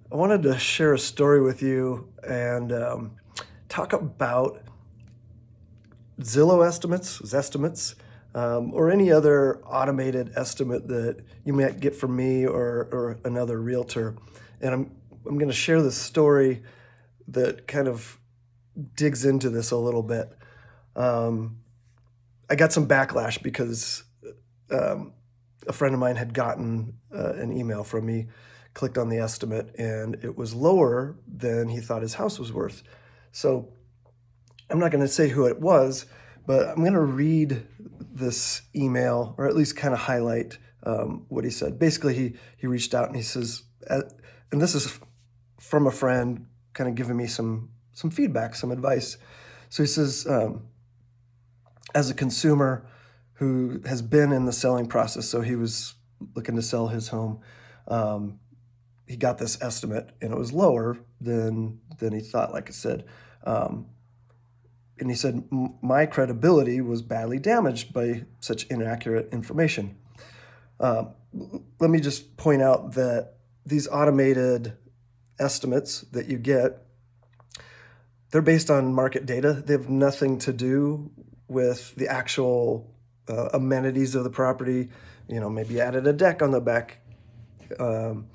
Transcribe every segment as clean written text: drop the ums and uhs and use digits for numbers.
I wanted to share a story with you and talk about Zillow estimates, Zestimates, or any other automated estimate that you might get from me or another realtor. And I'm going to share this story that kind of digs into this a little bit. Um, I got some backlash because um, a friend of mine had gotten an email from me, clicked on the estimate, and it was lower than he thought his house was worth. So I'm not going to say who it was, but I'm going to read this email, or at least kind of highlight what he said. Basically, he reached out and he says, and this is from a friend, kind of giving me some feedback, some advice. So he says, as a consumer who has been in the selling process, so he was looking to sell his home. He got this estimate, and it was lower than he thought. Like I said, and he said my credibility was badly damaged by such inaccurate information. Um, Let me just point out that these automated estimates that you get, they're based on market data. They have nothing to do with the actual amenities of the property. You know, maybe added a deck on the back, um,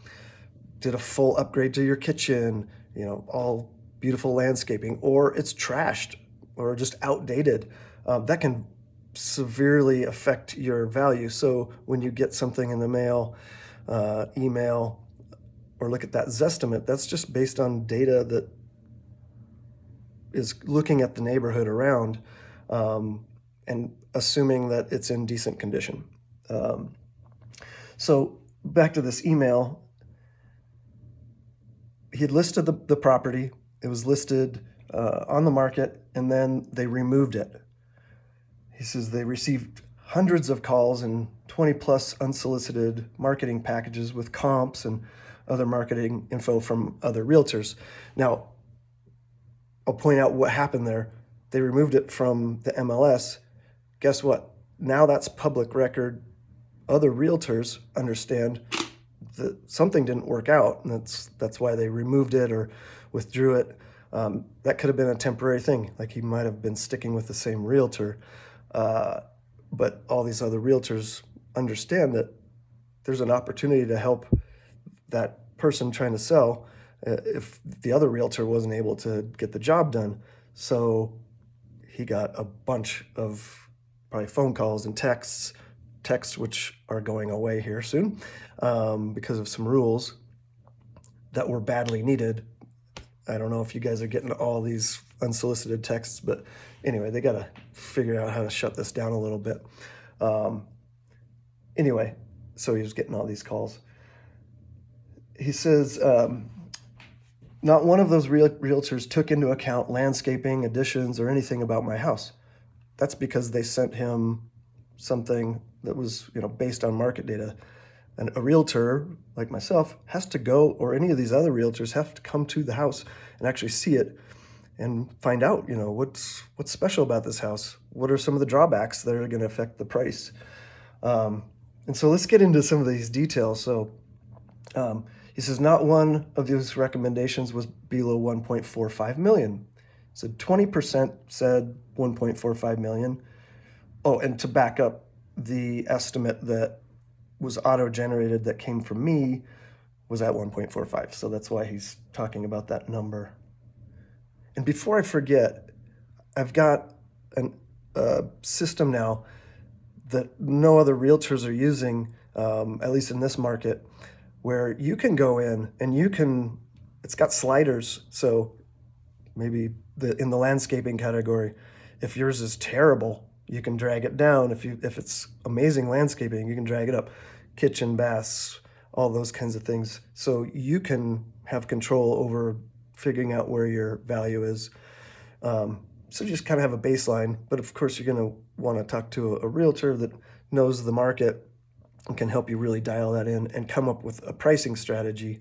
did a full upgrade to your kitchen, you know, all beautiful landscaping, or it's trashed or just outdated. That can severely affect your value. So when you get something in the mail, email, or look at that Zestimate, that's just based on data that is looking at the neighborhood around, and assuming that it's in decent condition. Um, so back to this email, he had listed the property. It was listed on the market, and then they removed it. He says they received hundreds of calls and 20 plus unsolicited marketing packages with comps and other marketing info from other realtors. Now, I'll point out what happened there. They removed it from the MLS. Guess what? Now that's public record. Other realtors understand that something didn't work out, and that's why they removed it or withdrew it. That could have been a temporary thing, like he might have been sticking with the same realtor, but all these other realtors understand that there's an opportunity to help that person trying to sell if the other realtor wasn't able to get the job done. So he got a bunch of probably phone calls and texts which are going away here soon because of some rules that were badly needed. I don't know if you guys are getting all these unsolicited texts, but anyway, they got to figure out how to shut this down a little bit. Um, anyway, so he was getting all these calls. He says, not one of those realtors took into account landscaping, additions, or anything about my house. That's because they sent him something that was, based on market data. And a realtor like myself has to go, or any of these other realtors have to come to the house and actually see it and find out, what's special about this house. What are some of the drawbacks that are going to affect the price? And so let's get into some of these details. So he says not one of these recommendations was below 1.45 million. So 20% said 1.45 million. Oh, and to back up, the estimate that was auto-generated that came from me was at 1.45. So that's why he's talking about that number. And before I forget, I've got a system now that no other realtors are using, at least in this market, where you can go in and it's got sliders. So maybe in the landscaping category, if yours is terrible, you can drag it down. If it's amazing landscaping, you can drag it up. Kitchen, baths, all those kinds of things. So you can have control over figuring out where your value is. So just kind of have a baseline, but of course you're going to want to talk to a realtor that knows the market and can help you really dial that in and come up with a pricing strategy.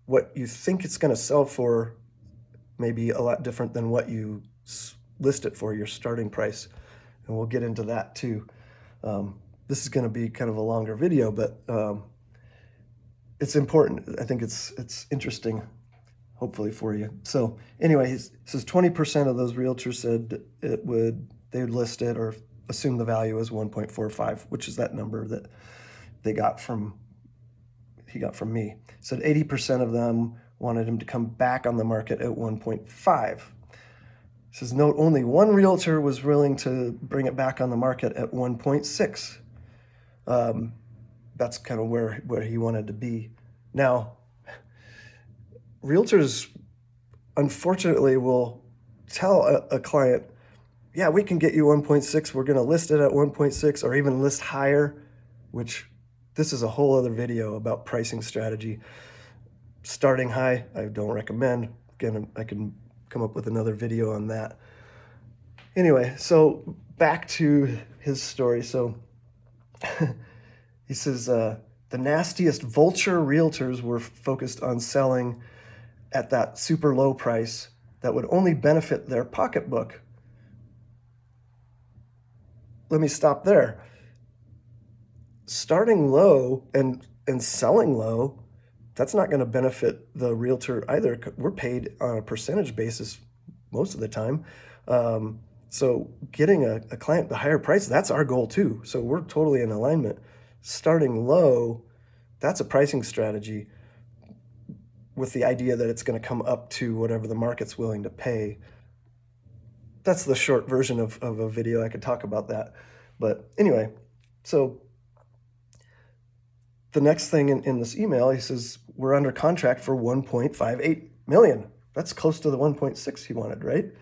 What you think it's going to sell for may be a lot different than what you list it for, your starting price. And we'll get into that too. This is going to be kind of a longer video, but it's important. I think it's interesting, hopefully for you. So anyway, he says 20% of those realtors said they would list it or assume the value is 1.45, which is that number that he got from me. Said 80% of them wanted him to come back on the market at 1.5. Says note only one realtor was willing to bring it back on the market at 1.6. That's kind of where he wanted to be. Now, realtors unfortunately will tell a client, yeah, we can get you 1.6. We're going to list it at 1.6 or even list higher, which this is a whole other video about pricing strategy. Starting high, I don't recommend. Again, I can come up with another video on that. Anyway, so back to his story. So he says the nastiest vulture realtors were focused on selling at that super low price that would only benefit their pocketbook. Let me stop there. Starting low and selling low, that's not going to benefit the realtor either. We're paid on a percentage basis most of the time. So getting a client the higher price, that's our goal too. So we're totally in alignment. Starting low, that's a pricing strategy with the idea that it's going to come up to whatever the market's willing to pay. That's the short version of a video. I could talk about that. But anyway, so the next thing in this email, he says, we're under contract for 1.58 million. That's close to the 1.6 he wanted, right?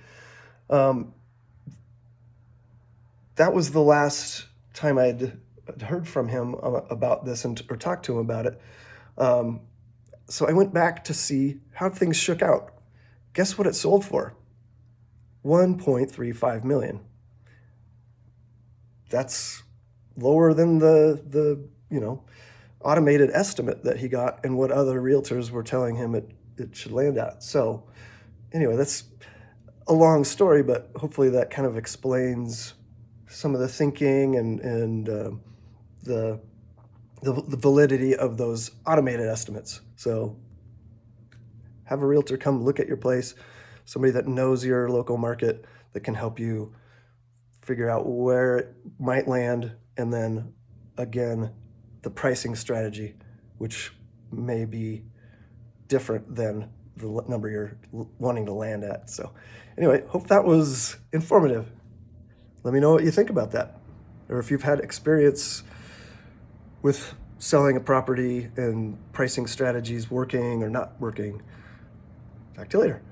That was the last time I'd heard from him about this or talked to him about it. So I went back to see how things shook out. Guess what it sold for? 1.35 million. That's lower than the automated estimate that he got and what other realtors were telling him it should land at. So anyway, that's a long story, but hopefully that kind of explains some of the thinking and the validity of those automated estimates. So have a realtor come look at your place, somebody that knows your local market that can help you figure out where it might land, and then again, the pricing strategy, which may be different than the number you're wanting to land at. So anyway, hope that was informative. Let me know what you think about that, or if you've had experience with selling a property and pricing strategies working or not working. Talk to you later.